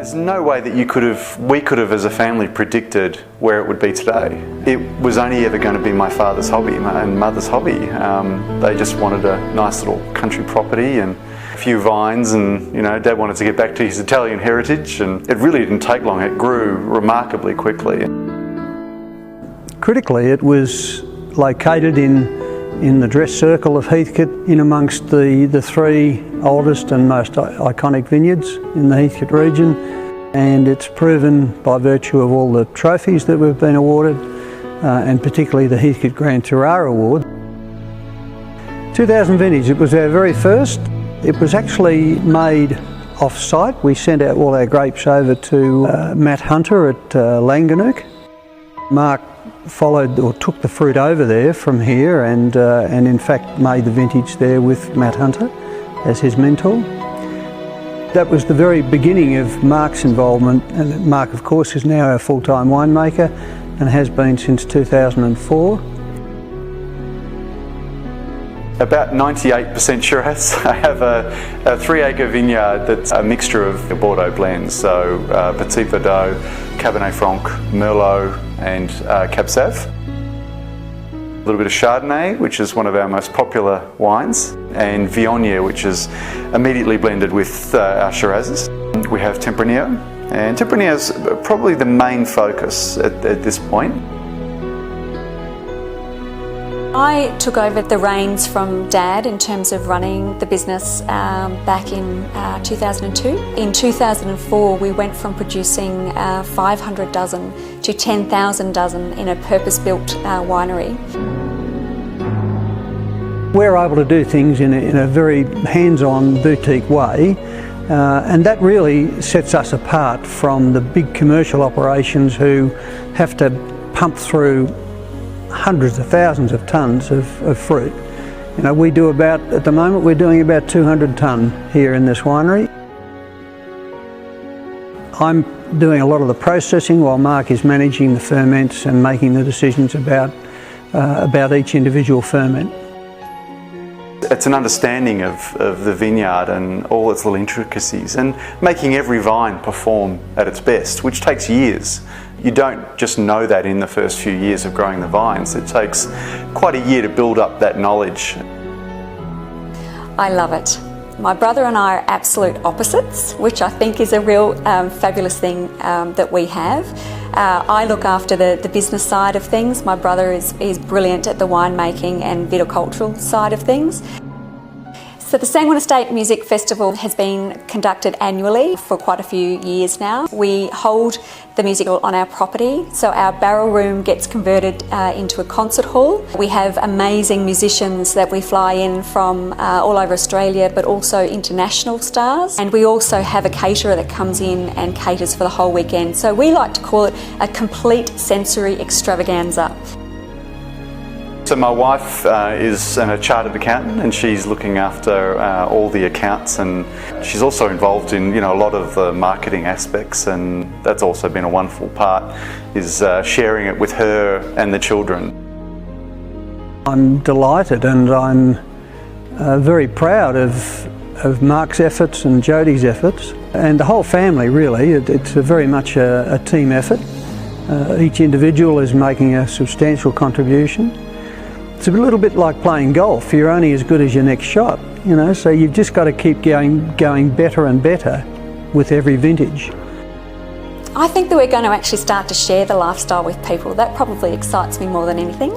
There's no way that we could have as a family predicted where it would be today. It was only ever going to be my father's hobby and mother's hobby. They just wanted a nice little country property and a few vines, and Dad wanted to get back to his Italian heritage, and it really didn't take long. It grew remarkably quickly. Critically, it was located in the dress circle of Heathcote, in amongst the three oldest and most iconic vineyards in the Heathcote region, and it's proven by virtue of all the trophies that we've been awarded, and particularly the Heathcote Grand Terroir Award. 2000 vintage, it was our very first. It was actually made off-site. We sent out all our grapes over to Matt Hunter at Langanuk. Mark followed or took the fruit over there from here and in fact made the vintage there with Matt Hunter as his mentor. That was the very beginning of Mark's involvement, and Mark of course is now our full-time winemaker and has been since 2004. About 98% Shiraz. I have a 3-acre vineyard that's a mixture of Bordeaux blends, so Petit Verdot, Cabernet Franc, Merlot and Cab Sav. A little bit of Chardonnay, which is one of our most popular wines, and Viognier, which is immediately blended with our Shirazes. We have Tempranillo, and Tempranillo is probably the main focus at this point. I took over the reins from Dad in terms of running the business back in 2002. In 2004 we went from producing 500 dozen to 10,000 dozen in a purpose-built winery. We're able to do things in a very hands-on boutique way, and that really sets us apart from the big commercial operations who have to pump through hundreds of thousands of tonnes of fruit. We do about, at the moment we're doing about 200 tonne here in this winery. I'm doing a lot of the processing while Mark is managing the ferments and making the decisions about each individual ferment. It's an understanding of the vineyard and all its little intricacies, and making every vine perform at its best, which takes years. You don't just know that in the first few years of growing the vines. It takes quite a year to build up that knowledge. I love it. My brother and I are absolute opposites, which I think is a real fabulous thing that we have. I look after the business side of things. My brother is brilliant at the winemaking and viticultural side of things. So the Sanguine Estate Music Festival has been conducted annually for quite a few years now. We hold the music on our property, so our barrel room gets converted into a concert hall. We have amazing musicians that we fly in from all over Australia, but also international stars. And we also have a caterer that comes in and caters for the whole weekend. So we like to call it a complete sensory extravaganza. So my wife is a chartered accountant, and she's looking after all the accounts, and she's also involved in a lot of the marketing aspects, and that's also been a wonderful part, is sharing it with her and the children. I'm delighted, and I'm very proud of Mark's efforts and Jodie's efforts, and the whole family really. It's very much a team effort. Each individual is making a substantial contribution. It's a little bit like playing golf. You're only as good as your next shot, so you've just got to keep going better and better with every vintage. I think that we're going to actually start to share the lifestyle with people. That probably excites me more than anything.